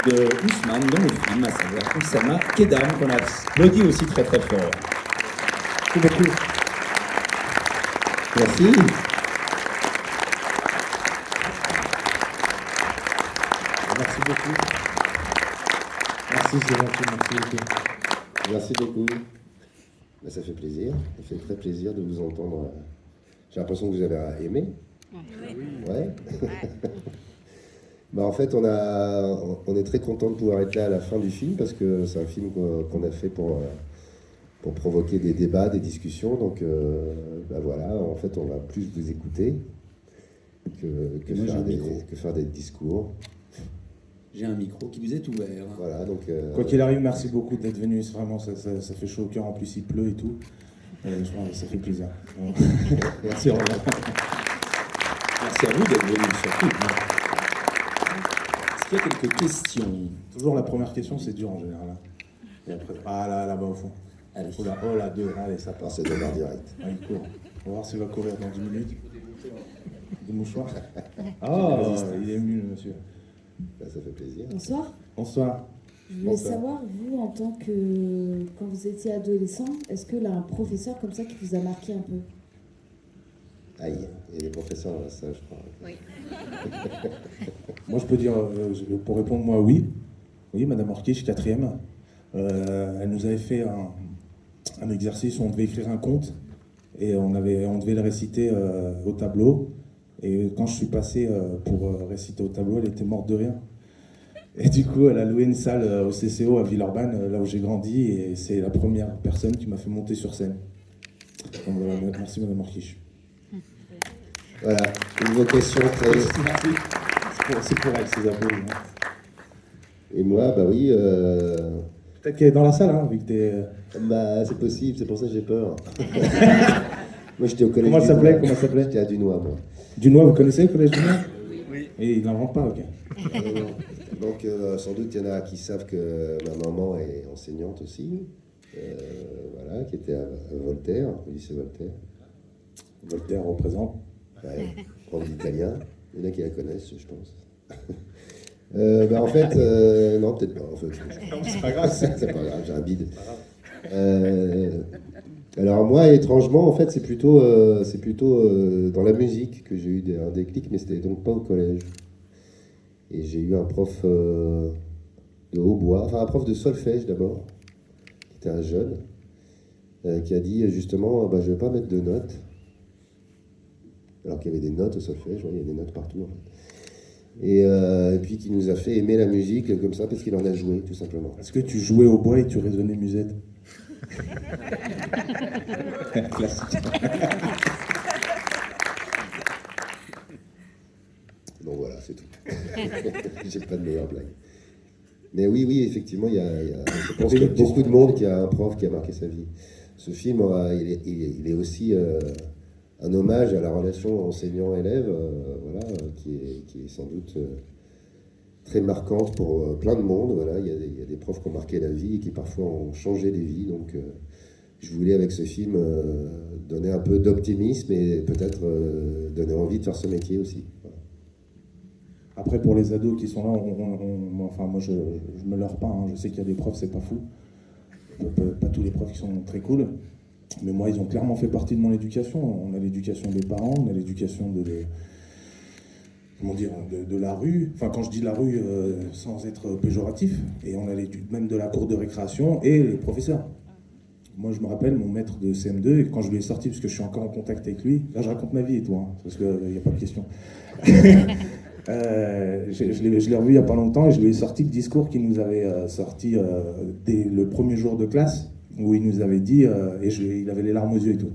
de Ousmane dans le film, à savoir Oussama Kedam, qu'on applaudit aussi très très fort. Merci beaucoup. Merci. Merci beaucoup. Merci, c'est gentil, merci beaucoup. Merci beaucoup. Ben, ça fait plaisir, ça fait très plaisir de vous entendre. J'ai l'impression que vous avez aimé. Ouais. Ben, en fait, on est très content de pouvoir être là à la fin du film parce que c'est un film qu'on a fait pour provoquer des débats, des discussions. Donc, ben voilà, en fait, on va plus vous écouter que faire des discours. J'ai un micro qui vous est ouvert. Voilà, donc... Quoi qu'il arrive, merci beaucoup d'être venu. Vraiment, ça fait chaud au cœur. En plus, il pleut et tout. Ça fait plaisir. Merci, au revoir. Merci à vous d'être venu surtout. Est-ce qu'il y a quelques questions? Toujours la première question, c'est dur en général. Et après, là-bas au fond. Allez. Oh là, deux. Allez, ça Alors, passe. c'est démarre direct. Ah, il court. On va voir s'il va courir dans 10 minutes. Des mouchoirs. Ah, il est ému, le monsieur. Ben, ça fait plaisir. Bonsoir. Bonsoir. Je voulais savoir, vous, en tant que... Quand vous étiez adolescent, est-ce que là, un professeur comme ça qui vous a marqué un peu? Aïe, il y a des professeurs dans la salle, je crois. Oui. Moi, je peux dire, pour répondre, moi, oui. Oui, Madame Orkish, 4e. Elle nous avait fait un exercice où on devait écrire un conte et on devait le réciter au tableau. Et quand je suis passé pour réciter au tableau, elle était morte de rire. Et du coup, elle a loué une salle au CCO à Villeurbanne, là où j'ai grandi, et c'est la première personne qui m'a fait monter sur scène. Donc, merci Madame Orkish. Voilà, une vos questions très... C'est pour elle, ces applaudissements. Et moi, bah oui, Peut-être qu'elle est dans la salle, hein, vu que t'es... bah c'est possible, c'est pour ça que j'ai peur. Moi j'étais au collège Comment ça s'appelait Comment ça s'appelait J'étais à Dunois, moi. Dunois, vous connaissez le collège Dunois? Oui. Et il n'invente pas, ok. Donc sans doute il y en a qui savent que ma maman est enseignante aussi, voilà, qui était à Voltaire, au lycée Voltaire. Voltaire représente. Ouais, prof d'italien, il y en a qui la connaissent, je pense. Bah en fait, non, peut-être pas. En fait, C'est pas grave. c'est pas grave, j'ai un bide. Alors moi, étrangement, en fait, c'est plutôt dans la musique que j'ai eu un déclic, mais c'était donc pas au collège. Et j'ai eu un prof de hautbois, enfin un prof de solfège d'abord, qui était un jeune, qui a dit justement, bah, je vais pas mettre de notes. Alors qu'il y avait des notes au solfège, il y a des notes partout. En fait. Et puis qui nous a fait aimer la musique comme ça, parce qu'il en a joué, tout simplement. Est-ce que tu jouais au bois et tu résonnais musette? Classique. Donc voilà, c'est tout. J'ai pas de meilleure blague. Mais oui, effectivement, je pense qu'il y a beaucoup de monde qui a un prof qui a marqué sa vie. Ce film, il est aussi un hommage à la relation enseignant-élève, voilà, qui est sans doute très marquante pour plein de monde. Voilà. Il y a des profs qui ont marqué la vie et qui parfois ont changé des vies. Donc je voulais, avec ce film, donner un peu d'optimisme et peut-être donner envie de faire ce métier aussi. Voilà. Après, pour les ados qui sont là, moi je me leurre pas, hein. Je sais qu'il y a des profs, c'est pas fou. Pas tous les profs qui sont très cool. Mais moi, ils ont clairement fait partie de mon éducation. On a l'éducation des parents, on a l'éducation de la rue. Enfin, quand je dis la rue, sans être péjoratif. Et on a même de la cour de récréation et les professeurs. Moi, je me rappelle, mon maître de CM2, et quand je lui ai sorti, parce que je suis encore en contact avec lui, là, je raconte ma vie et tout, hein, parce qu'il n'y a pas de question. Je l'ai revu il n'y a pas longtemps et je lui ai sorti le discours qu'il nous avait sorti dès le premier jour de classe, où il nous avait dit, il avait les larmes aux yeux et tout,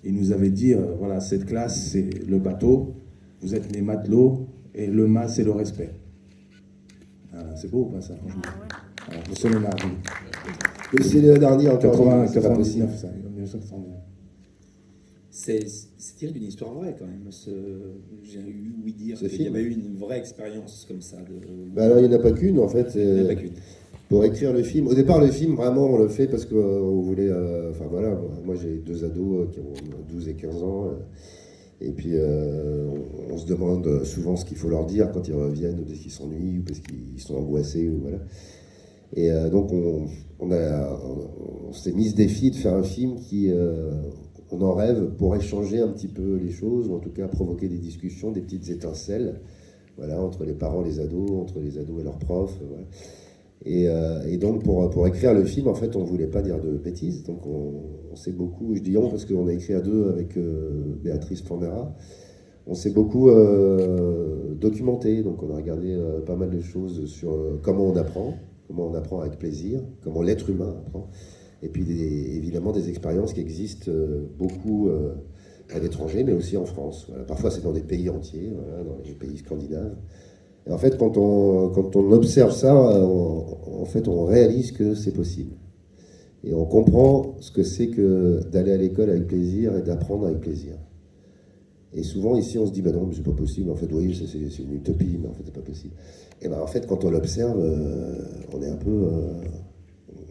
il nous avait dit, voilà, cette classe c'est le bateau, vous êtes les matelots, et le mât c'est le respect. Voilà, c'est beau ou pas ça, franchement? Voilà, le seul mardi. C'est le dernier en 99, ça, 1999. C'est tiré d'une histoire vraie quand même. J'ai eu ouï dire qu'il y avait eu une vraie expérience comme ça. Bah alors il n'y en a pas qu'une en fait. Il n'y en a pas qu'une. Pour écrire le film, au départ le film vraiment on le fait parce qu'on voulait, enfin voilà, moi j'ai deux ados qui ont 12 et 15 ans Et puis, on se demande souvent ce qu'il faut leur dire quand ils reviennent, ou parce qu'ils s'ennuient, ou parce qu'ils sont angoissés, ou voilà. Et donc, on s'est mis ce défi de faire un film qui, on en rêve, pourrait changer un petit peu les choses, ou en tout cas provoquer des discussions, des petites étincelles, voilà, entre les parents et les ados, entre les ados et leurs profs, voilà. Et donc, pour écrire le film, en fait, on ne voulait pas dire de bêtises. Donc, on s'est beaucoup, je dis on parce qu'on a écrit à deux avec Béatrice Formera, on s'est beaucoup documenté. Donc, on a regardé pas mal de choses sur comment on apprend avec plaisir, comment l'être humain apprend. Et puis, évidemment, des expériences qui existent beaucoup à l'étranger, mais aussi en France. Voilà. Parfois, c'est dans des pays entiers, voilà, dans les pays scandinaves. Et en fait, quand on observe ça, en fait, on réalise que c'est possible. Et on comprend ce que c'est que d'aller à l'école avec plaisir et d'apprendre avec plaisir. Et souvent, ici, on se dit, bah non, mais c'est pas possible. En fait, oui, c'est une utopie, mais en fait, c'est pas possible. Et ben, en fait, quand on l'observe, on est un peu...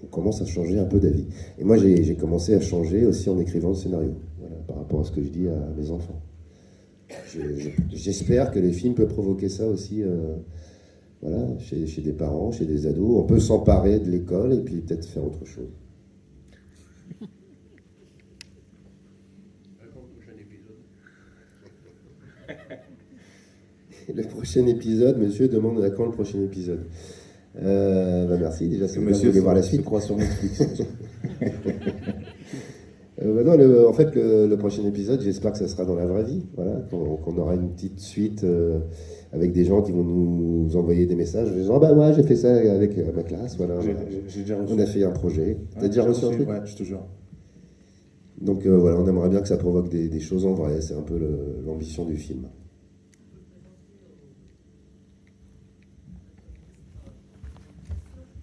on commence à changer un peu d'avis. Et moi, j'ai commencé à changer aussi en écrivant le scénario, voilà, par rapport à ce que je dis à mes enfants. J'espère que les films peuvent provoquer ça aussi, voilà, chez des parents, chez des ados. On peut s'emparer de l'école et puis peut-être faire autre chose. Le prochain épisode, monsieur demande à quand le prochain épisode. Bah merci, déjà c'est monsieur de voir la suite. Je crois sur Netflix. Non, en fait, le prochain épisode, j'espère que ça sera dans la vraie vie. Voilà, qu'on aura une petite suite avec des gens qui vont nous envoyer des messages en disant, bah ouais, j'ai fait ça avec ma classe. Voilà, j'ai déjà reçu. On a fait un projet. T'as déjà reçu un truc? Ouais, je te jure. Donc voilà, on aimerait bien que ça provoque des choses en vrai. C'est un peu l'ambition du film.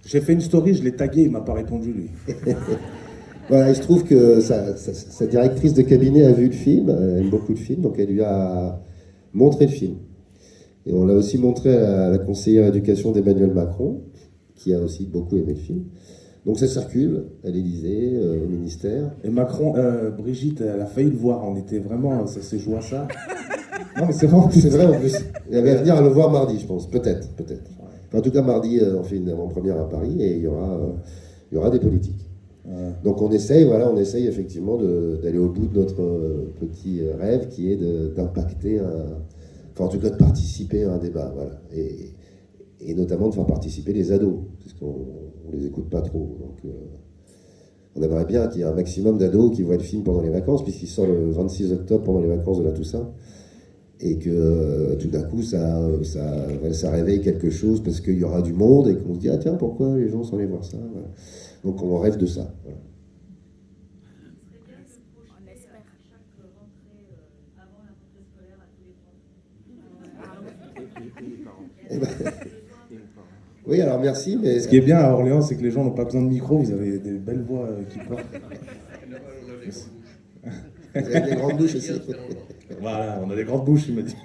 J'ai fait une story, je l'ai tagué, il m'a pas répondu, lui. Voilà, il se trouve que sa directrice de cabinet a vu le film, elle aime beaucoup le film, donc elle lui a montré le film. Et on l'a aussi montré à la conseillère éducation d'Emmanuel Macron, qui a aussi beaucoup aimé le film. Donc ça circule à l'Élysée, au ministère. Et Macron, Brigitte, elle a failli le voir, on était vraiment, ça s'est joué à ça. Non mais c'est vrai, c'est vrai en plus. Elle va venir le voir mardi, je pense, peut-être. Enfin, en tout cas, mardi, on fait une avant-première à Paris et il y aura des politiques. Donc on essaye effectivement d'aller au bout de notre petit rêve qui est d'impacter, enfin en tout cas de participer à un débat, voilà. Et notamment de faire participer les ados, parce qu'on ne les écoute pas trop. Donc on aimerait bien qu'il y ait un maximum d'ados qui voient le film pendant les vacances, puisqu'il sort le 26 octobre pendant les vacances de la Toussaint. Et que tout d'un coup, ça réveille quelque chose parce qu'il y aura du monde et qu'on se dit, ah tiens, pourquoi les gens sont allés voir ça, voilà. Donc on rêve de ça. Voilà. On espère. Chaque rentrée, avant la rentrée scolaire à tous les profs. Oui, alors merci, mais... Ce qui est bien à Orléans, c'est que les gens n'ont pas besoin de micro, vous avez des belles voix qui portent. Vous avez des grandes bouches aussi. Voilà, on a des grandes bouches, il m'a dit.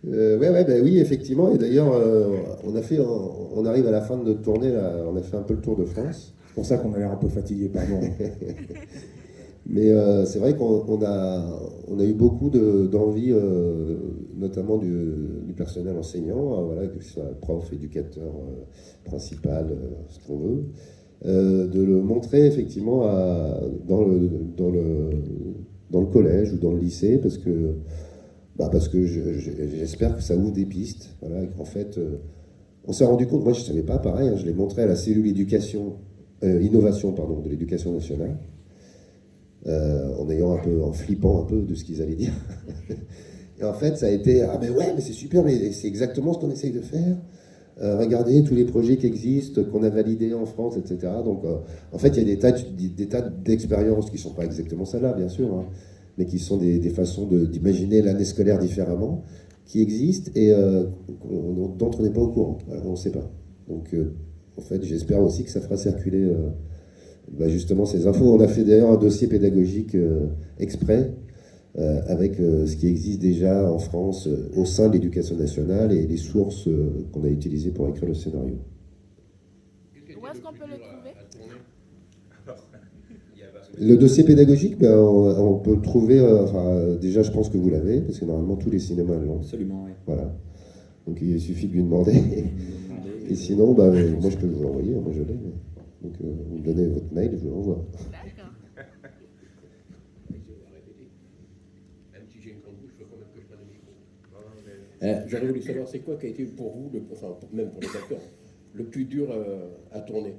Oui, effectivement. Et d'ailleurs, on arrive à la fin de notre tournée, là, on a fait un peu le tour de France. C'est pour ça qu'on a l'air un peu fatigué, pardon. Mais c'est vrai qu'on a eu beaucoup d'envie, notamment du personnel enseignant, voilà, que ce soit prof, éducateur, principal, ce qu'on veut, de le montrer effectivement dans le collège ou dans le lycée, parce que j'espère que ça ouvre des pistes. Voilà, et qu'en fait, on s'est rendu compte, moi je ne savais pas, pareil, je l'ai montré à la cellule innovation de l'éducation nationale, en flippant un peu de ce qu'ils allaient dire. Et en fait, ça a été, ah ben ouais, mais c'est super, mais c'est exactement ce qu'on essaye de faire. Regardez tous les projets qui existent, qu'on a validés en France, etc. Donc, en fait, il y a des tas d'expériences qui ne sont pas exactement celles-là, bien sûr, hein, mais qui sont des façons d'imaginer l'année scolaire différemment, qui existent et dont on n'est pas au courant. Voilà, on ne sait pas. Donc, en fait, j'espère aussi que ça fera circuler justement ces infos. On a fait d'ailleurs un dossier pédagogique exprès avec ce qui existe déjà en France au sein de l'éducation nationale et les sources qu'on a utilisées pour écrire le scénario. Où est-ce qu'on peut le trouver? Le dossier pédagogique, ben, on peut le trouver, déjà je pense que vous l'avez, parce que normalement tous les cinémas l'ont. Absolument, oui. Voilà. Donc il suffit de lui demander. Et sinon, bah, moi je peux vous l'envoyer, moi je l'ai. Donc vous me donnez votre mail et je vous l'envoie. D'accord. J'aurais voulu savoir, c'est quoi qui a été pour vous, même pour les acteurs, le plus dur à tourner?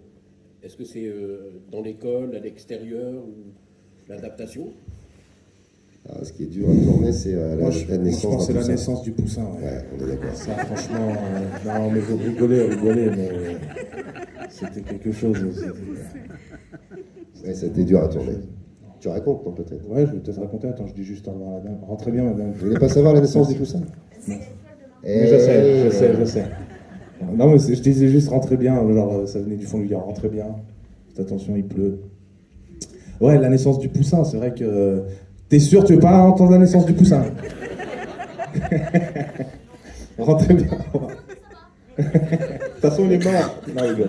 Est-ce que c'est dans l'école, à l'extérieur, ou l'adaptation? Ce qui est dur à tourner, c'est la Je naissance pense que c'est d'un la poussin. naissance du poussin. Ouais, on est d'accord. Ça, franchement, non, mais vous rigolez, mais c'était quelque chose. Ouais, c'était dur à tourner. Tu racontes, non, peut-être? Ouais, je vais peut-être raconter. Attends, je dis juste avant la dame. Rentrez bien, madame. Vous voulez pas savoir la naissance du poussin? Mais je sais. Non, mais je disais juste rentrez bien, genre ça venait du fond du cœur, rentrez bien. Faites attention, il pleut. Ouais, la naissance du poussin, c'est vrai que. T'es sûr, tu veux pas entendre la naissance du poussin? Rentrez bien. De toute façon, il est mort. Non, il doit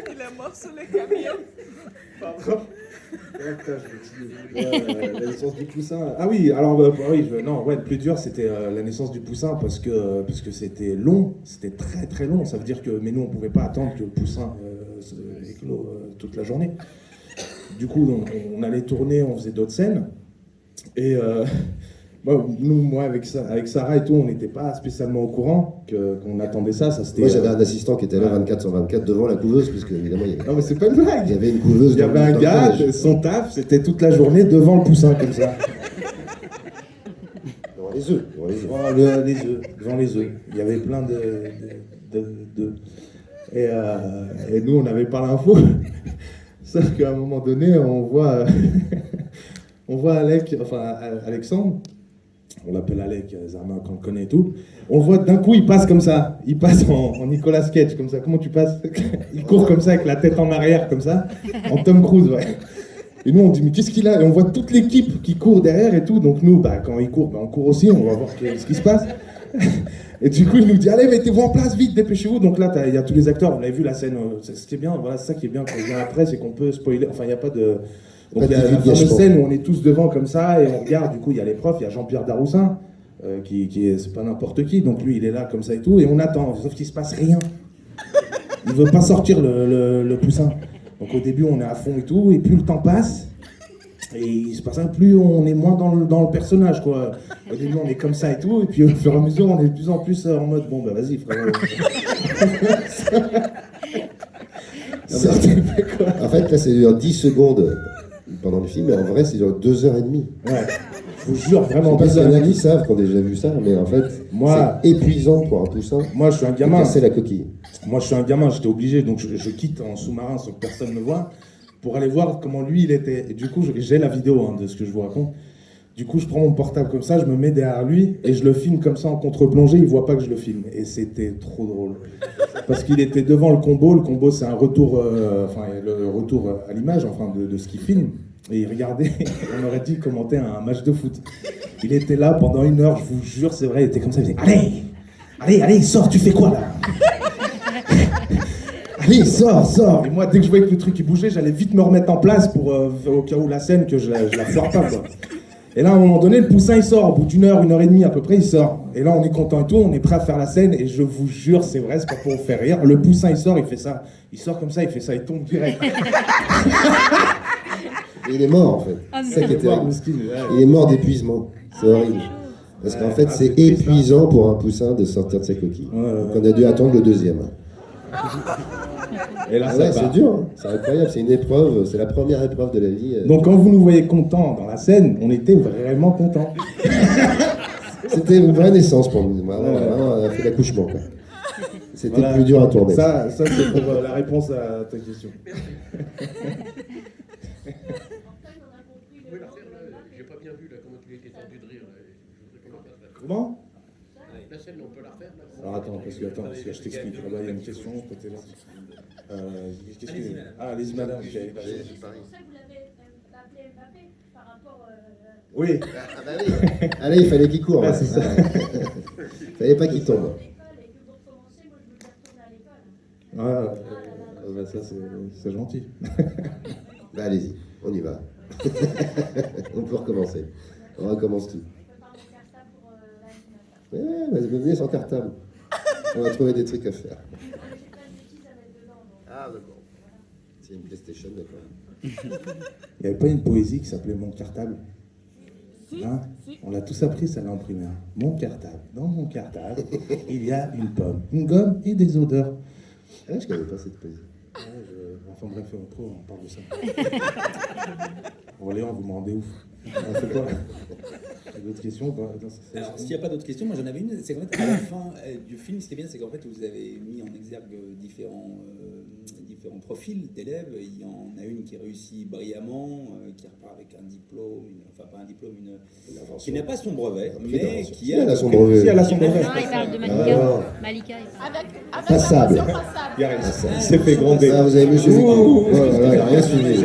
Il est mort sur le camion. Pardon. La naissance du poussin. Ah oui, alors le plus dur c'était la naissance du poussin parce que c'était long, c'était très très long. Ça veut dire que mais nous on pouvait pas attendre que le poussin éclose toute la journée. Du coup on allait tourner, on faisait d'autres scènes et moi avec Sarah et tout, on n'était pas spécialement au courant qu'on attendait ça. C'était. Moi j'avais un assistant qui était là 24/24 devant la couveuse, puisque évidemment il y avait, Non mais c'est pas une blague. il y avait une couveuse. Il y avait un gars, son taf, c'était toute la journée devant le poussin comme ça. Devant les œufs. Devant les œufs. Il y avait plein de et nous, on n'avait pas l'info. Sauf qu'à un moment donné, on voit Alexandre, on l'appelle Alec, Zarma, qu'on le connaît et tout. On le voit d'un coup, il passe comme ça. Il passe en Nicolas Cage, comme ça. Comment tu passes? Il court comme ça, avec la tête en arrière, comme ça. En Tom Cruise, ouais. Et nous, on dit, mais qu'est-ce qu'il a? Et on voit toute l'équipe qui court derrière et tout. Donc nous, quand il court, on court aussi, on va voir ce qui se passe. Et du coup, il nous dit, allez, mettez-vous en place, vite, dépêchez-vous. Donc là, il y a tous les acteurs, vous l'avez vu, la scène, ce qui est bien, voilà, c'est ça qui est bien quand il vient après, c'est qu'on peut spoiler, enfin, il n'y a pas de... Donc il y a la fameuse scène où on est tous devant comme ça, et on regarde, du coup, il y a les profs, il y a Jean-Pierre Daroussin, c'est pas n'importe qui, donc lui, il est là comme ça et tout, et on attend, sauf qu'il se passe rien. Il veut pas sortir le poussin. Donc au début, on est à fond et tout, et plus le temps passe, et il se passe rien, plus on est moins dans le personnage, quoi. Au début, on est comme ça et tout, et puis au fur et à mesure, on est de plus en plus en mode, bon, bah vas-y, frère. En fait, là, ça dure 10 secondes pendant le film, mais en vrai, c'est dure 2h30. Ouais, je vous jure, vraiment. Je sais pas s'il y en a qui savent, qui ont déjà vu ça, mais en fait, c'est épuisant pour un poussin. Moi, je suis un gamin. Casser la coquille. Moi, je suis un gamin, j'étais obligé, donc je quitte en sous-marin sans que personne me voie, pour aller voir comment lui, il était. Et du coup, j'ai la vidéo de ce que je vous raconte. Du coup, je prends mon portable comme ça, je me mets derrière lui, et je le filme comme ça en contre-plongée, il voit pas que je le filme. Et c'était trop drôle. Parce qu'il était devant le combo c'est un retour, le retour à l'image, de ce qu'il filme. Et il regardait, on aurait dit commenter un match de foot. Il était là pendant 1 heure, je vous jure, c'est vrai, il était comme ça, il disait allez, sors, tu fais quoi là? Allez, sors. Et moi, dès que je voyais que le truc il bougeait, j'allais vite me remettre en place pour, au cas où la scène, que je la foire pas, quoi. Et là, à un moment donné, le poussin, il sort. Au bout d'1 heure, 1h30 à peu près, il sort. Et là, on est content et tout, on est prêt à faire la scène. Et je vous jure, c'est vrai, c'est pas pour vous faire rire. Le poussin, il sort, il fait ça. Il sort comme ça, il fait ça, il tombe direct. Et il est mort, en fait. C'est ça qui est terrible. Il est mort d'épuisement. C'est horrible. Parce qu'en fait, c'est épuisant pour un poussin de sortir de ses coquilles. Donc on a dû attendre le deuxième. Et là, c'est dur, hein. C'est incroyable, c'est une épreuve, c'est la première épreuve de la vie. Donc quand vous nous voyez contents dans la scène, on était vraiment contents. C'était une vraie naissance pour nous, vraiment, on a fait l'accouchement, quoi. C'était plus dur à tourner. Ça c'est pour la réponse à ta question. J'ai pas bien vu là comment tu étais tendu de rire. Comment? La scène, on peut la refaire là. Alors attends, parce que je t'explique. Là-bas, il y a une question, côté là. Allez-y, madame. C'est pour ça que vous l'avez appelé Mbappé par rapport. Oui. Ah bah oui. Allez, il fallait qu'il court. Ouais, c'est ça. Il fallait pas qu'il tombe. à l'école et que pour commencer, moi je veux bien retourner à l'école. Ah, bah ça c'est gentil. Bah, allez-y, on y va. On peut recommencer. On recommence tout. Je prépare mon cartable pour l'année matin. Ouais, venez sans cartable. On va trouver des trucs à faire. J'ai plein de bêtises à mettre dedans. Donc. Ah, d'accord. C'est une PlayStation, d'accord. Il n'y avait pas une poésie qui s'appelait Mon cartable? Si, Hein? si. On l'a tous appris, ça l'a en primaire. Mon cartable. Dans mon cartable, il y a une pomme, une gomme et des odeurs. Ah, je connais pas cette poésie. Enfin bref, on parle de ça. Orléans, vous me rendez ouf. On fait quoi? Il y a d'autres questions ou pas? Attends, Alors, s'il n'y a pas d'autres questions, moi j'en avais une. C'est qu'en fait, à la fin du film, ce qui est bien, c'est qu'en fait, vous avez mis en exergue différents profils d'élèves. Il y en a une qui réussit brillamment, qui repart avec un diplôme, enfin pas un diplôme, qui n'a pas son brevet, mais qui Si, elle a son brevet. Si, elle a son brevet. Non, il parle de Alors. Malika. Avec Passable. la version passable. Il y a rien. Il s'est fait gronder. Ah, vous avez vu ce film? Oh là là, il a rien suivi.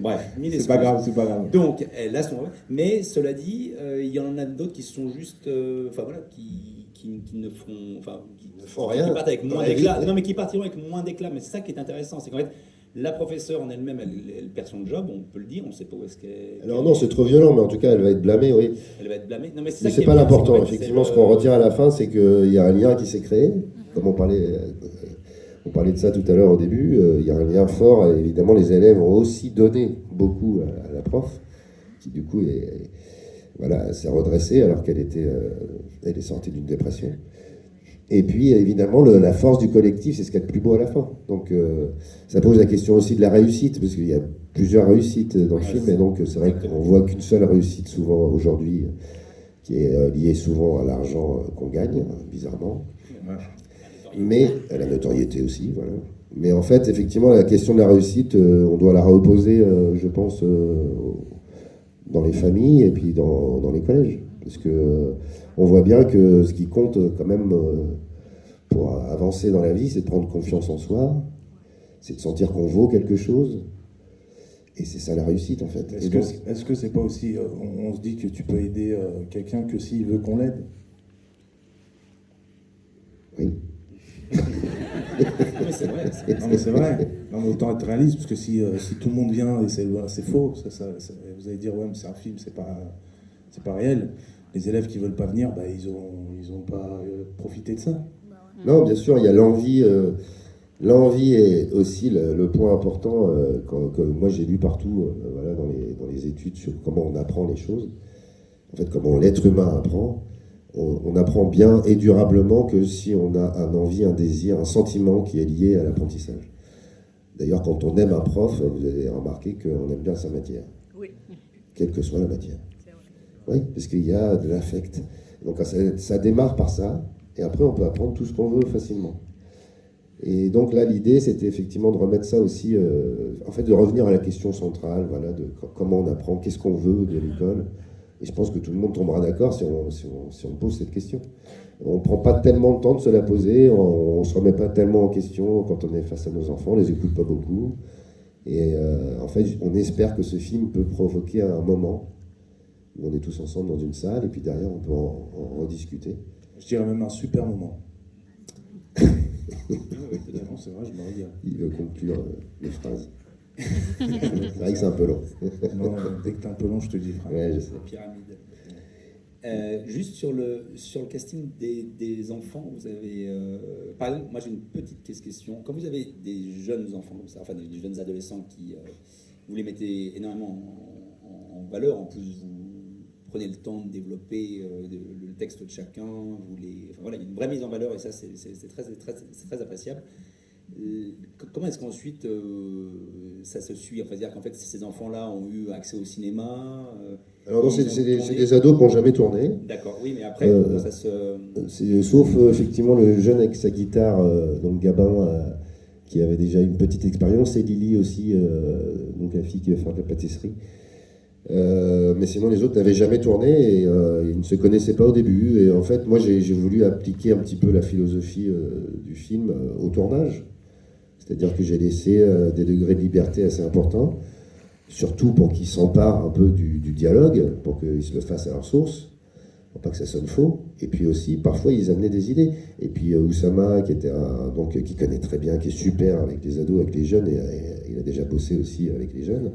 Bref, mille C'est pas excuses. grave, c'est pas grave. Donc, elle a son brevet. Mais cela dit, il y en a d'autres qui sont juste, enfin voilà, qui ne font, enfin, Ne font rien. qui partent avec moins Dans la d'éclat. vie. Non, mais qui partiront avec moins d'éclat. Mais c'est ça qui est intéressant, c'est qu'en fait, la professeure en elle-même, elle perd son job, on peut le dire, on ne sait pas où est-ce qu'elle. Alors non, c'est trop violent, mais en tout cas, elle va être blâmée, oui. Elle va être blâmée. Non, mais c'est Mais ça c'est qui pas est bien, l'important. c'est qu'en fait, Effectivement, c'est ce qu'on retire à la fin, c'est qu'il y a un lien qui s'est créé. Comme on parlait de ça tout à l'heure au début, il y a un lien fort. Et évidemment, les élèves ont aussi donné beaucoup à la prof, qui du coup voilà, s'est redressée alors qu'elle est sortie d'une dépression. Et puis, évidemment, la force du collectif, c'est ce qu'il y a de plus beau à la fin. Donc, ça pose la question aussi de la réussite, parce qu'il y a plusieurs réussites dans le film, et donc c'est vrai qu'on voit qu'une seule réussite souvent aujourd'hui, qui est liée souvent à l'argent qu'on gagne, bizarrement. Mais à la notoriété aussi, voilà. Mais en fait, effectivement, la question de la réussite, on doit la reposer, je pense, dans les familles et puis dans les collèges. Parce que on voit bien que ce qui compte quand même pour avancer dans la vie, c'est de prendre confiance en soi, c'est de sentir qu'on vaut quelque chose. Et c'est ça la réussite, en fait. Est-ce que c'est pas aussi, on se dit que tu peux aider quelqu'un que s'il veut qu'on l'aide? Oui. Non, mais c'est vrai. Non mais c'est vrai. Non mais autant être réaliste, parce que si tout le monde vient et c'est faux, vous allez dire ouais mais c'est un film, c'est pas réel. Les élèves qui veulent pas venir, bah, ils ont pas profité de ça. Non, bien sûr, il y a l'envie. L'envie est aussi le point important que moi j'ai lu partout voilà, dans les études sur comment on apprend les choses. En fait, comment l'être humain apprend. On apprend bien et durablement que si on a un envie, un désir, un sentiment qui est lié à l'apprentissage. D'ailleurs, quand on aime un prof, vous avez remarqué qu'on aime bien sa matière. Oui. Quelle que soit la matière. C'est vrai. Oui, parce qu'il y a de l'affect. Donc ça démarre par ça, et après on peut apprendre tout ce qu'on veut facilement. Et donc là, l'idée, c'était effectivement de remettre ça aussi, en fait, de revenir à la question centrale, voilà, de comment on apprend, qu'est-ce qu'on veut de l'école. Et je pense que tout le monde tombera d'accord si on pose cette question. On ne prend pas tellement de temps de se la poser, on ne se remet pas tellement en question quand on est face à nos enfants, on les écoute pas beaucoup. Et en fait, on espère que ce film peut provoquer un moment où on est tous ensemble dans une salle, et puis derrière, on peut en rediscuter. Je dirais même un super moment. Non, c'est vrai, je me regarde. Il veut conclure les phrases. C'est vrai que c'est un peu long. Non, dès que t'es un peu long, je te dis frère. Ouais, je sais. La pyramide. Juste sur le casting des enfants, vous avez... par exemple, moi j'ai une petite question. Quand vous avez des jeunes enfants comme ça, enfin des jeunes adolescents qui... vous les mettez énormément en valeur, en plus vous prenez le temps de développer le texte de chacun, enfin, voilà, il y a une vraie mise en valeur et ça c'est très appréciable. Comment est-ce qu'ensuite ça se suit? Enfin, c'est-à-dire qu'en fait ces enfants-là ont eu accès au cinéma. Alors non, ils c'est ont des tourné. des ados qui n'ont jamais tourné. D'accord, oui, mais après comment ça se... Sauf effectivement le jeune avec sa guitare, donc Gabin, qui avait déjà une petite expérience, et Lily aussi, donc la fille qui va faire de la pâtisserie. Mais sinon les autres n'avaient jamais tourné et ils ne se connaissaient pas au début. Et en fait, moi j'ai voulu appliquer un petit peu la philosophie du film au tournage. C'est-à-dire que j'ai laissé des degrés de liberté assez importants, surtout pour qu'ils s'emparent un peu du dialogue, pour qu'ils se le fassent à leur source. pour pas que ça sonne faux. Et puis aussi, parfois, ils amenaient des idées. Et puis Oussama, qui était qui connaît très bien, qui est super avec les ados, avec les jeunes, et il a déjà bossé aussi avec les jeunes.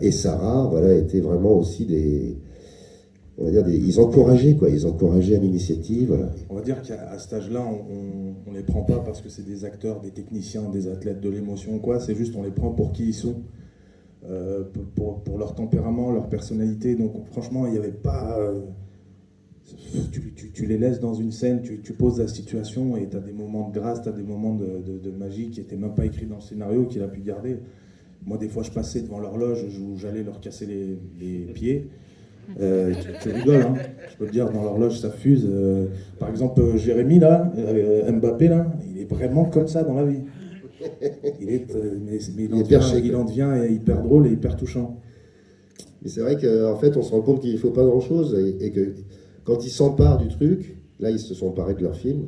Et Sarah, voilà, était vraiment aussi on va dire ils encourageaient, quoi. Ils encourageaient à l'initiative, voilà. On va dire qu'à cet âge-là, on les prend pas parce que c'est des acteurs, des techniciens, des athlètes de l'émotion, quoi. C'est juste, on les prend pour qui ils sont, pour leur tempérament, leur personnalité. Donc franchement, il n'y avait pas... tu les laisses dans une scène, tu poses la situation et tu as des moments de grâce, tu as des moments de magie qui n'étaient même pas écrits dans le scénario, qu'il a pu garder. Moi, des fois, je passais devant l'horloge où j'allais leur casser les pieds. Tu rigoles, hein. Je peux te dire, dans l'horloge, ça fuse. Par exemple, Jérémy, là, Mbappé, là, il est vraiment comme ça dans la vie. Il en devient hyper drôle et hyper touchant. Mais c'est vrai qu'en fait, on se rend compte qu'il ne faut pas grand-chose et que quand ils s'emparent du truc, là, ils se sont emparés de leur film,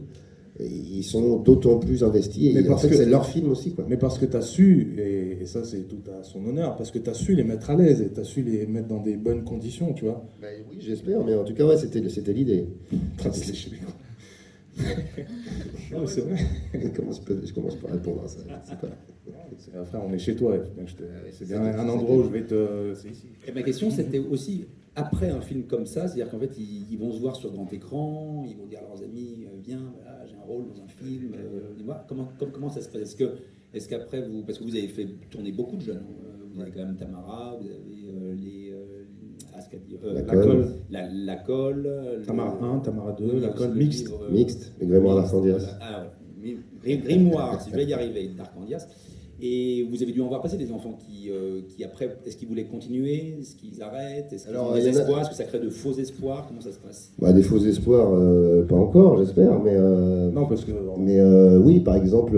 et ils sont d'autant plus investis. Et en fait, c'est leur film aussi, quoi. Mais parce que tu as su, et ça, c'est tout à son honneur, parce que tu as su les mettre à l'aise et tu as su les mettre dans des bonnes conditions, tu vois. Ben oui, j'espère, mais en tout cas, ouais, c'était l'idée. Non, mais c'est vrai. Je commence par répondre à ça. C'est pas... Frère, on est chez toi. C'est bien un endroit où je vais te... C'est ici. Et ma question, c'était aussi, après un film comme ça, c'est-à-dire qu'en fait, ils vont se voir sur grand écran, ils vont dire à leurs amis, viens, voilà, j'ai un rôle dans un film, dis-moi, comment ça se passe? Est-ce qu'après, parce que vous avez fait tourner beaucoup de jeunes, vous avez quand même Tamara, vous avez la colle, Tamara 1, Tamara 2, la colle mixte. Mixte, le Grimoire d'Arcandias. Alors, Grimoire, si je vais y arriver, d'Arcandias. Et vous avez dû en voir passer des enfants qui après, est-ce qu'ils voulaient continuer? Est-ce qu'ils arrêtent? Est-ce qu'ils ont des espoirs? Est-ce que ça crée de faux espoirs? Comment ça se passe? Des faux espoirs, pas encore, j'espère. Mais, non, parce que... Mais oui, par exemple,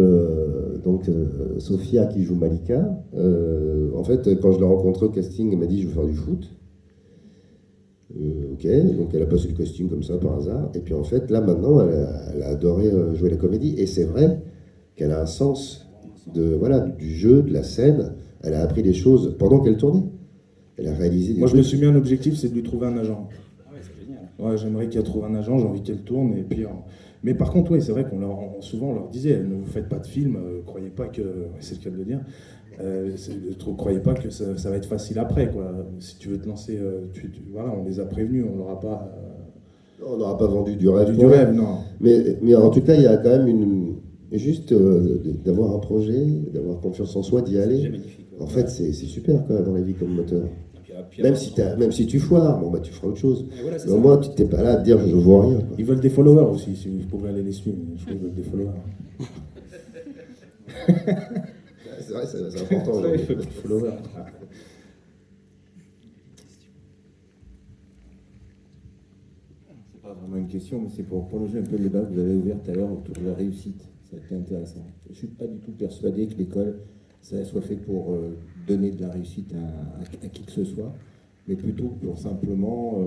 Sophia qui joue Malika, en fait, quand je l'ai rencontrée au casting, elle m'a dit je veux faire du foot. Ok, donc elle a passé le casting comme ça par hasard. Et puis en fait, là maintenant, elle a adoré jouer la comédie. Et c'est vrai qu'elle a un sens du jeu, de la scène. Elle a appris des choses pendant qu'elle tournait. Elle a réalisé des Moi, trucs. je me suis mis un objectif, c'est de lui trouver un agent. Ah ouais, c'est génial. Ouais, j'aimerais qu'elle trouve un agent, j'ai envie qu'elle tourne. Et puis, mais par contre, oui, c'est vrai souvent on leur disait, ne vous faites pas de film, croyez pas que, c'est le cas de le dire, croyez pas que ça va être facile après, quoi. Si tu veux te lancer, voilà, on les a prévenus, on leur a pas... On n'aura pas vendu du rêve. Du rêve, non. Mais en tout cas, il y a quand même juste d'avoir un projet, d'avoir confiance en soi, d'y aller. Magnifique, ouais. En fait, c'est super quoi, dans la vie comme moteur. Puis Même si tu foires, tu feras autre chose. voilà, c'est Mais au ça. moins, tu t'es pas là à te dire je vois rien. Quoi. Ils veulent des followers aussi, si vous pouvez aller les suivre. Je trouve qu'ils veulent des followers. C'est vrai, c'est important. Ils veulent des followers. C'est pas vraiment une question, mais c'est pour prolonger un peu le débat que vous avez ouvert tout à l'heure autour de la réussite. Ça a été intéressant. Je ne suis pas du tout persuadé que l'école, ça soit fait pour donner de la réussite à qui que ce soit, mais plutôt pour simplement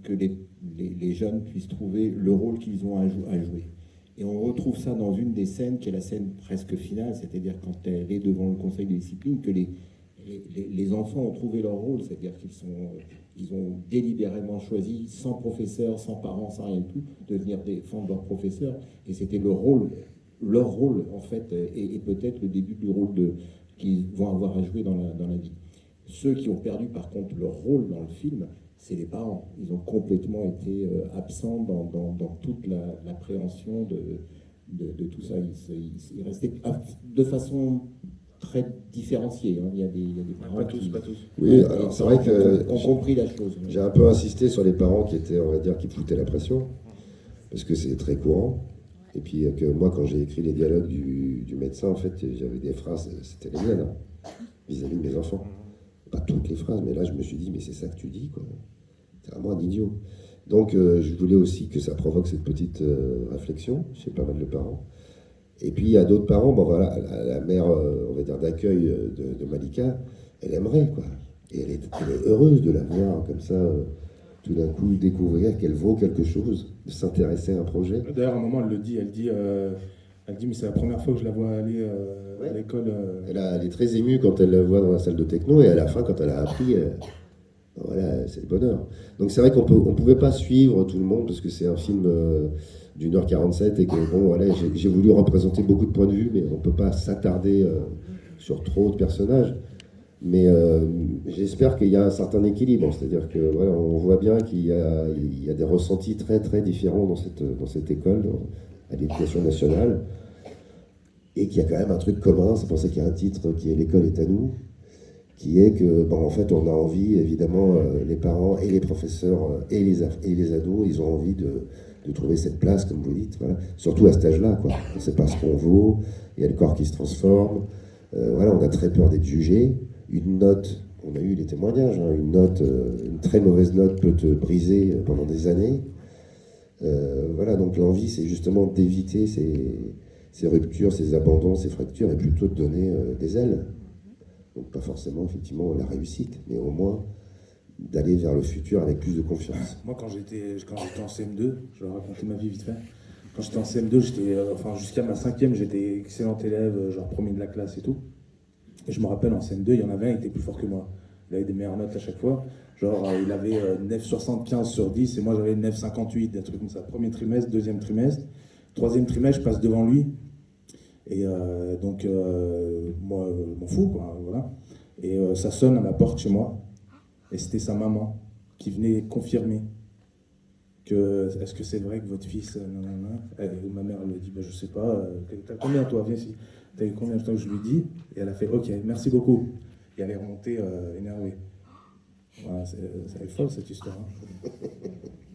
que les jeunes puissent trouver le rôle qu'ils ont à jouer. Et on retrouve ça dans une des scènes qui est la scène presque finale, c'est-à-dire quand elle est devant le conseil de discipline, que les enfants ont trouvé leur rôle, c'est-à-dire qu'ils ont délibérément choisi, sans professeur, sans parents, sans rien du tout, de venir défendre leur professeur. Et c'était leur rôle en fait, et peut-être le début du rôle qu'ils vont avoir à jouer dans la vie. Ceux qui ont perdu par contre leur rôle dans le film, c'est les parents. Ils ont complètement été absents dans toute l'appréhension de tout ça. Ils restaient de façon très différenciée. Hein. Il y a des parents Pas tous. Oui, alors c'est vrai que ont compris la chose. j'ai un peu insisté sur les parents qui étaient, on va dire, qui foutaient la pression, parce que c'est très courant. Et puis que moi, quand j'ai écrit les dialogues du médecin, en fait, j'avais des phrases, c'était les miennes, vis-à-vis de mes enfants. Pas toutes les phrases, mais là, je me suis dit, mais c'est ça que tu dis, quoi. C'est vraiment un idiot. Donc, je voulais aussi que ça provoque cette petite réflexion chez pas mal de parents. Et puis, il y a d'autres parents, voilà, la mère, on va dire, d'accueil de Malika, elle aimerait, quoi. Et elle est heureuse de la voir comme ça, tout d'un coup, découvrir qu'elle vaut quelque chose, de s'intéresser à un projet. D'ailleurs, à un moment, elle dit, mais c'est la première fois que je la vois aller à l'école. Elle est très émue quand elle la voit dans la salle de techno, et à la fin, quand elle a appris, Voilà, c'est le bonheur. Donc c'est vrai qu'on ne pouvait pas suivre tout le monde parce que c'est un film d'1h47 et que bon, voilà, j'ai voulu représenter beaucoup de points de vue, mais on ne peut pas s'attarder sur trop de personnages. Mais j'espère qu'il y a un certain équilibre, c'est-à-dire que voilà, on voit bien qu'il y a des ressentis très très différents dans cette école, à l'éducation nationale, et qu'il y a quand même un truc commun. C'est pour ça qu'il y a un titre qui est L'école est à nous, qui est que, en fait, on a envie, évidemment, les parents et les professeurs et les ados, ils ont envie de trouver cette place, comme vous dites, voilà. Surtout à cet âge-là, quoi. On ne sait pas ce qu'on vaut, il y a le corps qui se transforme, voilà, on a très peur d'être jugé. Une note, on a eu des témoignages, hein, une très mauvaise note peut te briser pendant des années. Voilà, donc l'envie, c'est justement d'éviter ces ruptures, ces abandons, ces fractures, et plutôt de donner des ailes. Donc pas forcément, effectivement, la réussite, mais au moins d'aller vers le futur avec plus de confiance. Moi, quand j'étais en CM2, je vais raconter ma vie vite fait. Quand j'étais en CM2, jusqu'à ma 5e, j'étais excellent élève, genre premier de la classe et tout. Et je me rappelle, en CM2, il y en avait un qui était plus fort que moi. Il avait des meilleures notes à chaque fois. Genre, il avait 9,75 sur 10 et moi, j'avais 9,58, des trucs comme ça. Premier trimestre, deuxième trimestre. Troisième trimestre, je passe devant lui. Et donc, moi, je m'en fous, quoi, voilà. Et ça sonne à la porte chez moi. Et c'était sa maman qui venait confirmer que est-ce que c'est vrai que votre fils. Ma mère, elle me dit je sais pas. T'as combien, toi? Viens ici. T'as eu combien de temps que je lui dis? Et elle a fait ok, merci beaucoup. Et elle est remontée énervée. Voilà, c'est folle cette histoire. Hein.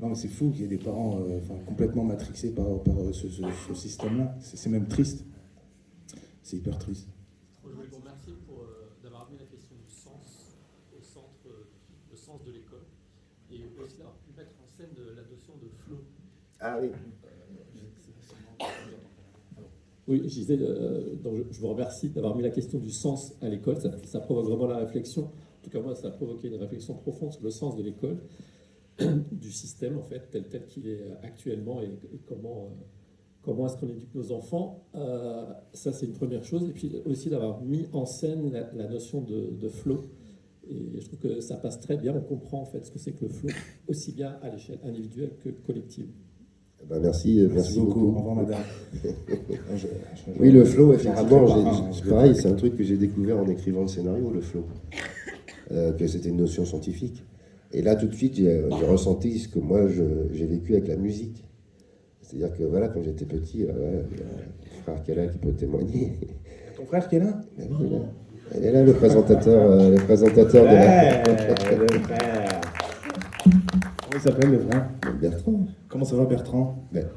Non, mais c'est fou qu'il y ait des parents complètement matrixés par ce système-là. C'est même triste. C'est hyper triste. Je voulais vous remercier d'avoir mis la question du sens au centre le sens de l'école et aussi d'avoir pu mettre en scène la notion de flow. Ah oui. Oui, je disais, je vous remercie d'avoir mis la question du sens à l'école. Ça provoque vraiment la réflexion. En tout cas, moi, ça a provoqué une réflexion profonde sur le sens de l'école, du système, en fait, tel qu'il est actuellement et comment est-ce qu'on éduque nos enfants. Ça, c'est une première chose. Et puis aussi d'avoir mis en scène la notion de flow. Et je trouve que ça passe très bien. On comprend, en fait, ce que c'est que le flow, aussi bien à l'échelle individuelle que collective. Merci beaucoup. Au revoir, madame. Oui, le flow, effectivement, pareil, c'est un truc que j'ai découvert en écrivant le scénario, le flow. Que c'était une notion scientifique. Et là, tout de suite, j'ai ressenti ce que moi, j'ai vécu avec la musique. C'est-à-dire que, voilà, quand j'étais petit, il y a mon frère qui est là, qui peut témoigner. Ton frère qui est là? Ben oui, il est là. Elle est là, le présentateur de la... Le frère. Comment il s'appelle, le frère? Bertrand. Comment ça va, Bertrand? Ben.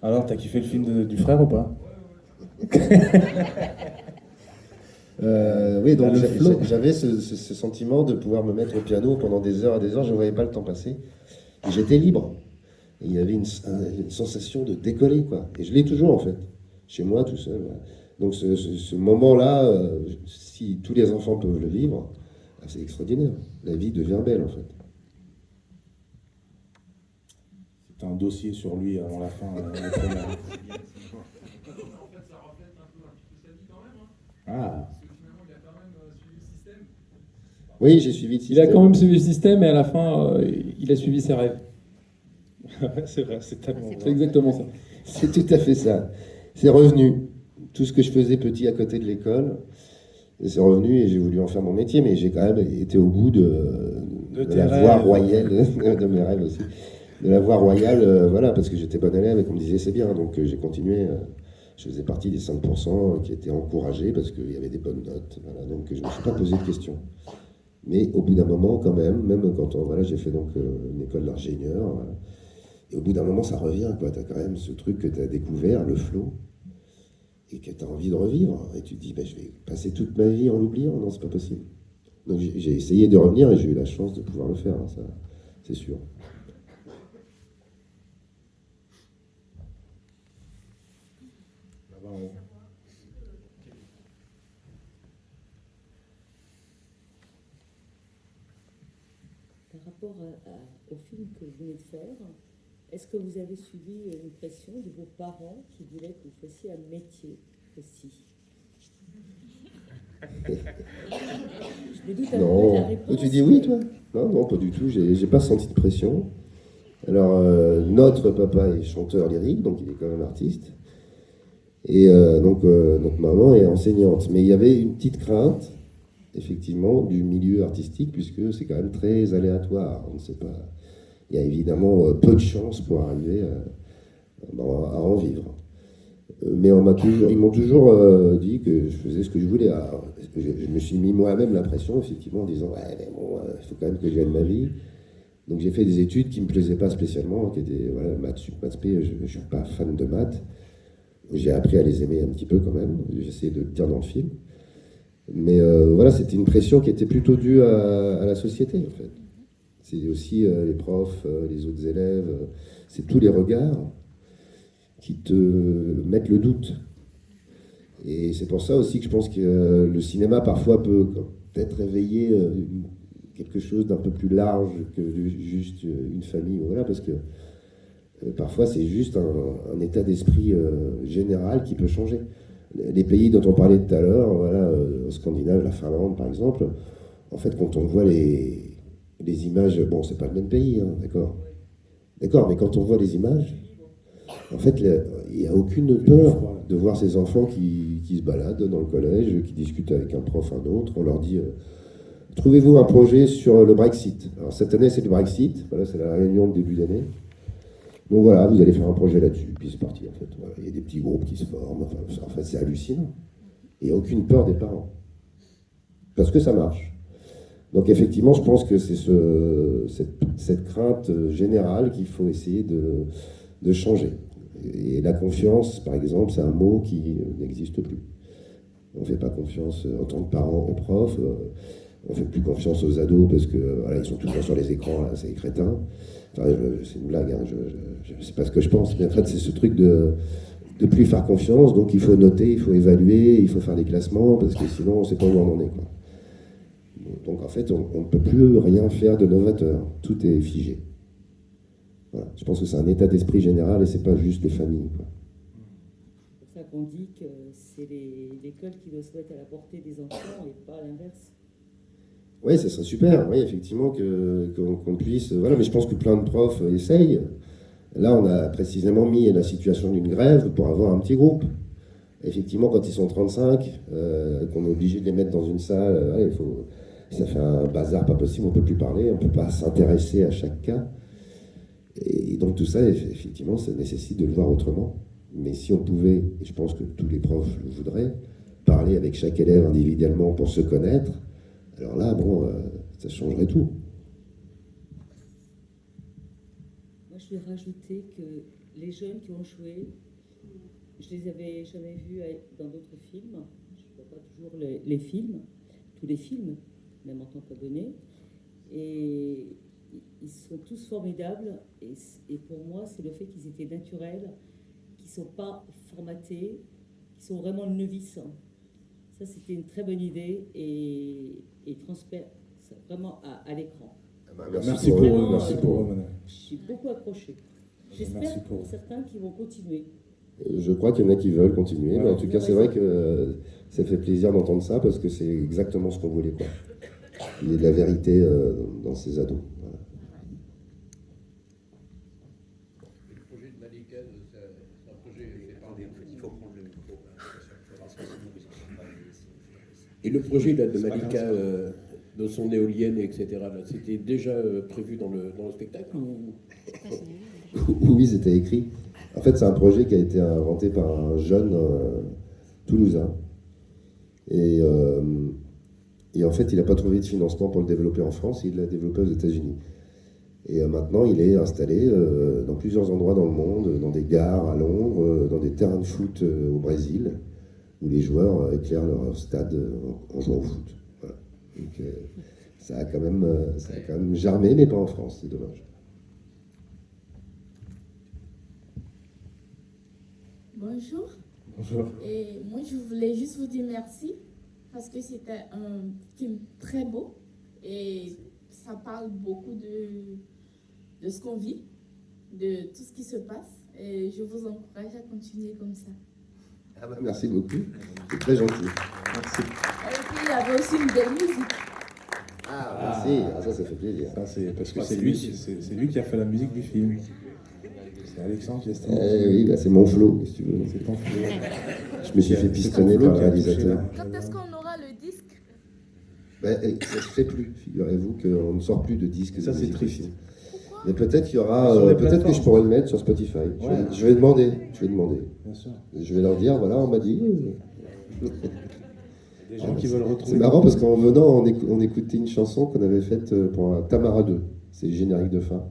Alors, t'as kiffé le film du frère ou pas? Oui, donc j'avais ce sentiment de pouvoir me mettre au piano pendant des heures et des heures, je ne voyais pas le temps passer. Et j'étais libre. Et il y avait une sensation de décoller, quoi. Et je l'ai toujours, en fait, chez moi, tout seul. Voilà. Donc ce moment-là, si tous les enfants peuvent le vivre, c'est extraordinaire. La vie devient belle, en fait. C'est un dossier sur lui avant la fin. Ah. Oui, j'ai suivi le système. Il a quand même suivi le système et à la fin, il a suivi ses rêves. C'est vrai, c'est tellement vrai. C'est exactement ça. C'est tout à fait ça. C'est revenu. Tout ce que je faisais petit à côté de l'école, c'est revenu et j'ai voulu en faire mon métier, mais j'ai quand même été au bout de la voie royale, de mes rêves aussi, de la voie royale, voilà, parce que j'étais bon élève et qu'on me disait c'est bien, donc j'ai continué. Je faisais partie des 5% qui étaient encouragés parce qu'il y avait des bonnes notes, voilà, donc je ne me suis pas posé de questions. Mais au bout d'un moment, quand même quand j'ai fait donc une école d'ingénieur, voilà. Et au bout d'un moment, ça revient, quoi. Tu as quand même ce truc que tu as découvert, le flow, et que tu as envie de revivre. Et tu te dis, je vais passer toute ma vie en l'oubliant. Non, c'est pas possible. Donc j'ai essayé de revenir et j'ai eu la chance de pouvoir le faire, hein, ça, c'est sûr. Par rapport au film que vous venez de faire, est-ce que vous avez subi une pression de vos parents qui voulaient que vous fassiez un métier aussi? Je me doute un peu de la réponse. Tu dis oui, toi? Non, non, pas du tout. J'ai pas senti de pression. Alors, notre papa est chanteur lyrique, donc il est quand même artiste. Et donc, notre maman est enseignante. Mais il y avait une petite crainte, effectivement, du milieu artistique, puisque c'est quand même très aléatoire. On ne sait pas. Il y a évidemment peu de chances pour arriver à en vivre. Mais ils m'ont toujours dit que je faisais ce que je voulais. Alors, je me suis mis moi-même la pression, effectivement, en disant ouais, mais bon, il faut quand même que je gagne ma vie. Donc j'ai fait des études qui ne me plaisaient pas spécialement, qui étaient maths sup, maths spé. Je ne suis pas fan de maths. J'ai appris à les aimer un petit peu quand même. J'essaie de le dire dans le film. Mais voilà, c'était une pression qui était plutôt due à la société, en fait. C'est aussi les profs, les autres élèves, c'est tous les regards qui te mettent le doute. Et c'est pour ça aussi que je pense que le cinéma parfois peut peut-être réveiller quelque chose d'un peu plus large que juste une famille, voilà, parce que parfois c'est juste un état d'esprit général qui peut changer. Les pays dont on parlait tout à l'heure, voilà, Scandinave, la Finlande par exemple, en fait quand on voit les images, bon c'est pas le même pays, hein, d'accord, mais quand on voit les images, en fait il n'y a aucune peur de voir ces enfants qui se baladent dans le collège, qui discutent avec un prof, un autre, on leur dit trouvez-vous un projet sur le Brexit. Alors cette année c'est le Brexit, voilà, c'est la réunion de début d'année. Donc voilà, vous allez faire un projet là-dessus, puis c'est parti en fait. Voilà, il y a des petits groupes qui se forment, en fait c'est hallucinant. Il n'y a aucune peur des parents. Parce que ça marche. Donc effectivement, je pense que c'est cette crainte générale qu'il faut essayer de changer. Et la confiance, par exemple, c'est un mot qui n'existe plus. On ne fait pas confiance en tant que parents aux profs, on ne fait plus confiance aux ados parce que voilà, ils sont tout le temps sur les écrans, là, c'est des crétins. Enfin, c'est une blague, hein, je ne sais pas ce que je pense, mais en fait c'est ce truc de plus faire confiance, donc il faut noter, il faut évaluer, il faut faire des classements, parce que sinon on ne sait pas où on en est, quoi. Donc en fait on ne peut plus rien faire de novateur, tout est figé. Voilà. Je pense que c'est un état d'esprit général et c'est pas juste les familles, quoi. C'est pour ça qu'on dit que c'est l'école qui doit se mettre à la portée des enfants et pas l'inverse. Oui, ce serait super, oui, effectivement, qu'on puisse... Voilà, mais je pense que plein de profs essayent. Là, on a précisément mis la situation d'une grève pour avoir un petit groupe. Effectivement, quand ils sont 35, qu'on est obligé de les mettre dans une salle, ouais, ça fait un bazar pas possible, on ne peut plus parler, on ne peut pas s'intéresser à chaque cas. Et donc tout ça, effectivement, ça nécessite de le voir autrement. Mais si on pouvait, et je pense que tous les profs le voudraient, parler avec chaque élève individuellement pour se connaître, alors là, bon, ça changerait tout. Moi, je vais rajouter que les jeunes qui ont joué, je les avais jamais vus dans d'autres films. Je ne vois pas toujours les films, tous les films, même en tant qu'abonné. Et ils sont tous formidables. Et pour moi, c'est le fait qu'ils étaient naturels, qu'ils ne sont pas formatés, qu'ils sont vraiment novices. Ça, c'était une très bonne idée et transfère ça vraiment à l'écran. Merci pour eux, merci pour eux, madame. Je suis beaucoup accrochée. J'espère pour certains qui vont continuer. Je crois qu'il y en a qui veulent continuer, mais en tout cas, c'est vrai que ça fait plaisir d'entendre ça parce que c'est exactement ce qu'on voulait, quoi. Il y a de la vérité dans ces ados. Voilà. Le projet de Malika, c'est un projet fait par des... Il faut prendre le micro. Et le projet là, de Malika, de son éolienne, etc., là, c'était déjà prévu dans le spectacle ou... Oui, c'était écrit. En fait, c'est un projet qui a été inventé par un jeune Toulousain. Et en fait, il n'a pas trouvé de financement pour le développer en France, il l'a développé aux États-Unis. Et maintenant, il est installé dans plusieurs endroits dans le monde, dans des gares à Londres, dans des terrains de foot au Brésil, où les joueurs éclairent leur stade en jouant au foot. Voilà. Donc, ça a quand même germé, mais pas en France, c'est dommage. Bonjour. Bonjour. Et moi, je voulais juste vous dire merci parce que c'était un film très beau et ça parle beaucoup de ce qu'on vit, de tout ce qui se passe. Et je vous encourage à continuer comme ça. Ah bah, merci beaucoup, c'est très gentil. Merci. Et puis, il y avait aussi une belle musique. Ah, merci. ça fait plaisir. Ça, c'est parce que c'est lui qui a fait la musique du film. C'est Alexandre qui a fait. Oui, bah, c'est mon flow, si tu veux. C'est ton flow. Je me suis fait pistonner par le réalisateur. Quand est-ce qu'on aura le disque? Ben, ça se fait plus, figurez-vous qu'on ne sort plus de disques. Ça, de c'est musique triste. de film. Mais peut-être qu'il y aura, Sur les peut-être que plateformes. je pourrais le mettre sur Spotify. Ouais. Je vais demander. Bien sûr. Je vais leur dire, voilà, on m'a dit. Des gens qui veulent retrouver. C'est marrant parce qu'en venant, on écoutait une chanson qu'on avait faite pour un Tamara 2. C'est le générique de fin.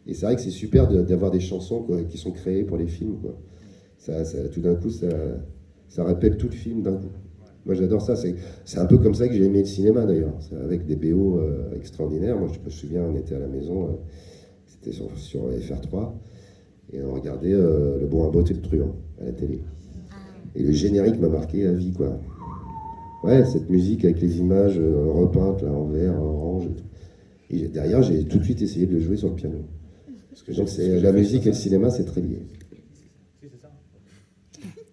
Et c'est vrai que c'est super d'avoir des chansons quoi, qui sont créées pour les films. Quoi. Tout d'un coup, ça rappelle tout le film d'un coup. Moi, j'adore ça. C'est un peu comme ça que j'ai aimé le cinéma, d'ailleurs. C'est avec des BO extraordinaires. Moi, je me souviens, on était à la maison, c'était sur FR3, et on regardait Le Bon, à Beauté, le Truand à la télé. Et le générique m'a marqué à vie, quoi. Ouais, cette musique avec les images repeintes, là, en vert, en orange. Et derrière, j'ai tout de suite essayé de le jouer sur le piano. Donc, la musique et le cinéma, c'est très lié. Si, c'est ça.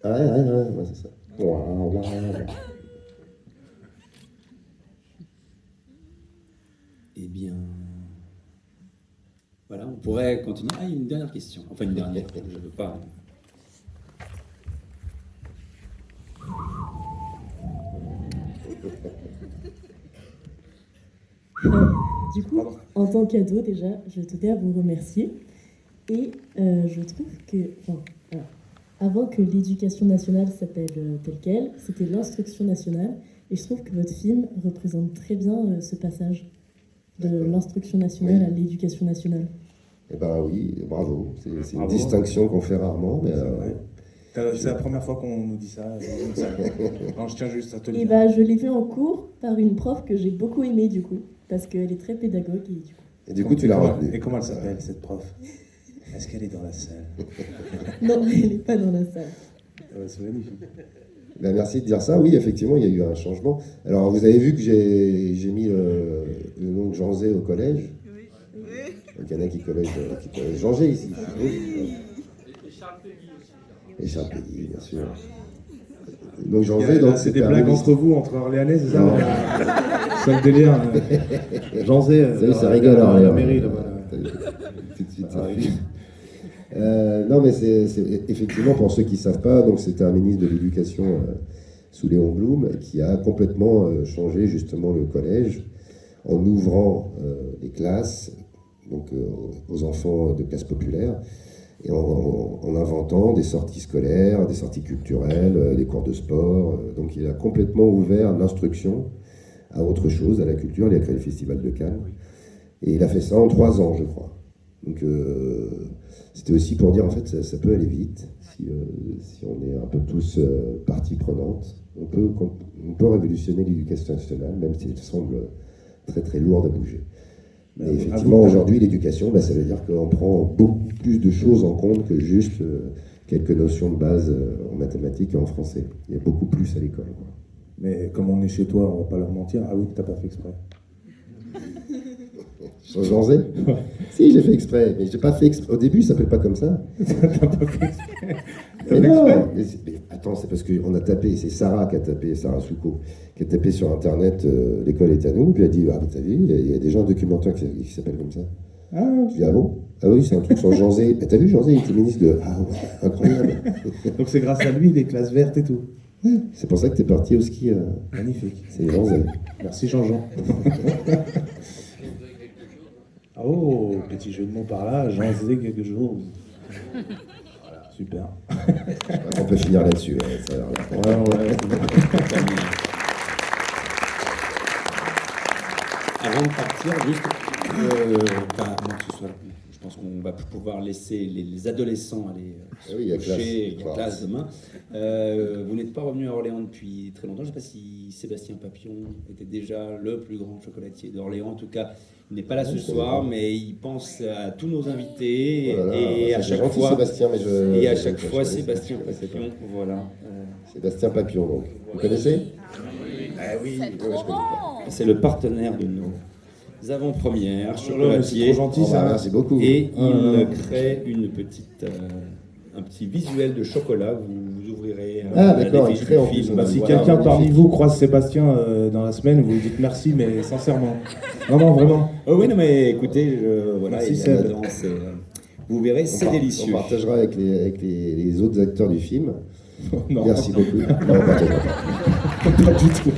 Ouais, c'est ça. Eh bien, voilà, on pourrait continuer. Ah, une dernière question. Enfin, une dernière, je ne veux pas. Du coup, en tant qu'ado, déjà, je tenais à vous remercier. Et je trouve que, avant que l'éducation nationale s'appelle telle qu'elle, c'était l'instruction nationale. Et je trouve que votre film représente très bien ce passage de l'instruction nationale à l'éducation nationale. Eh ben oui, bravo. C'est une Bravo. distinction qu'on fait rarement. Mais, C'est la première fois qu'on nous dit ça. Non, je tiens juste à te le Et dire. je l'ai fait en cours par une prof que j'ai beaucoup aimée du coup, parce qu'elle est très pédagogue et du coup. tu l'as retenue. Et comment elle s'appelle, cette prof? Est-ce qu'elle est dans la salle? Non, elle n'est pas dans la salle. C'est magnifique. Ben, merci de dire ça. Oui, effectivement, il y a eu un changement. Alors, vous avez vu que j'ai mis le nom de Jean Zé au collège. Donc, il y en a qui collège Jean Zé ici. Oui. Et Charles Péguy, bien sûr. Donc, Jean Zé, donc c'est des blagues entre vous, entre Orléanais, c'est ça? C'est le délire. Jean Zé, ça rigole à la mairie là-bas. Tout de suite, ça fuit. Non, mais c'est effectivement, pour ceux qui ne savent pas, donc c'était un ministre de l'Éducation sous Léon Blum qui a complètement changé justement le collège en ouvrant les classes donc, aux enfants de classe populaire et en inventant des sorties scolaires, des sorties culturelles, des cours de sport. Donc il a complètement ouvert l'instruction à autre chose, à la culture. Il a créé le Festival de Cannes et il a fait ça en 3 ans, je crois. Donc c'était aussi pour dire en fait ça peut aller vite si on est un peu tous partie prenante. On peut révolutionner l'éducation nationale, même si elle semble très très lourde à bouger. Mais effectivement aujourd'hui l'éducation, ça veut dire qu'on prend beaucoup plus de choses en compte que juste quelques notions de base en mathématiques et en français. Il y a beaucoup plus à l'école. Mais comme on est chez toi, on va pas leur mentir. Ah oui, t'as pas fait exprès. Sur Jean Zé? Si, j'ai fait exprès, mais j'ai pas fait exprès. Au début, ça s'appelle pas comme ça. T'as pas fait exprès. Mais non, mais attends, c'est parce qu'on a tapé, c'est Sarah qui a tapé, Sarah Souko, qui a tapé sur Internet l'école est à nous, puis elle a dit, ah, mais t'as vu, il y a déjà un documentaire qui s'appelle comme ça. Ah, Je dis, ah bon? Ah oui, c'est un truc sur Jean Zé. T'as vu, Jean Zé, il était ministre de. Ah ouais, incroyable. donc c'est grâce à lui, les classes vertes et tout. C'est pour ça que t'es parti au ski. Magnifique. C'est Jean Zé. Merci Jean-Jean. Oh, petit jeu de mots par là, Jean faisait quelque chose. Voilà, super. On peut finir là-dessus. Ça a l'air Ouais. Avant de partir, juste, avant que ce soit, je pense qu'on va pouvoir laisser les adolescents aller se il y a coucher, il y a classe. classe demain. Vous n'êtes pas revenu à Orléans depuis très longtemps. Je ne sais pas si Sébastien Papillon était déjà le plus grand chocolatier d'Orléans. En tout cas, il n'est pas là ce soir, mais il pense à tous nos invités. Oh là là, et à c'est chaque gentil, fois, Sébastien, mais et à chaque fois, Sébastien Papillon. Voilà. Sébastien Papillon, donc. Vous connaissez? Ah oui, ouais, je connais pas. c'est le partenaire de nos avant-premières, C'est chocolatier. trop gentil, Oh, bah, ça. merci beaucoup. Et il crée une petite, un petit visuel de chocolat. Vous ouvrirez Ah, d'accord, il fiches crée du en film, plus. Bah, si voilà, quelqu'un on parmi fait- vous croise Sébastien dans la semaine, vous lui dites merci, mais sincèrement. Non, non, vraiment. Oh oui, non, mais écoutez, voilà, Merci, il y a Seb. là-dedans, vous verrez, c'est délicieux. On partagera avec les autres acteurs du film. Non, Merci beaucoup. Non, on partagera pas. pas du tout.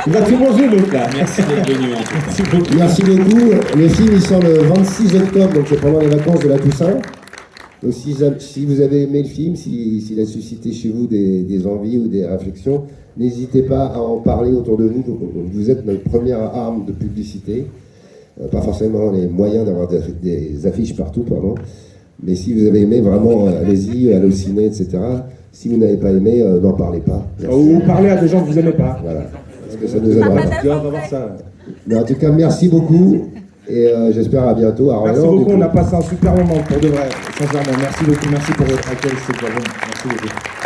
Il va tout manger, l'autre, là. Merci d'être venu en tout cas. Merci beaucoup. Merci beaucoup. Le film il sort le 26 octobre, donc c'est pendant les vacances de la Toussaint. Donc si vous avez aimé le film, s'il a suscité chez vous des envies ou des réflexions, n'hésitez pas à en parler autour de vous. Vous êtes notre première arme de publicité. Pas forcément les moyens d'avoir des affiches partout, pardon. Mais si vous avez aimé, vraiment, allez-y, allez au ciné, etc. Si vous n'avez pas aimé, n'en parlez pas. Merci. Ou parlez à des gens que vous n'aimez pas. Voilà. Parce que ça nous aidera. On va voir ça. Mais en tout cas, merci beaucoup. Et j'espère à bientôt à Orléans. Merci du beaucoup, coup. on a passé un super moment, pour de vrai. Sincèrement, merci beaucoup, merci pour votre accueil, c'est déjà bon. Merci beaucoup.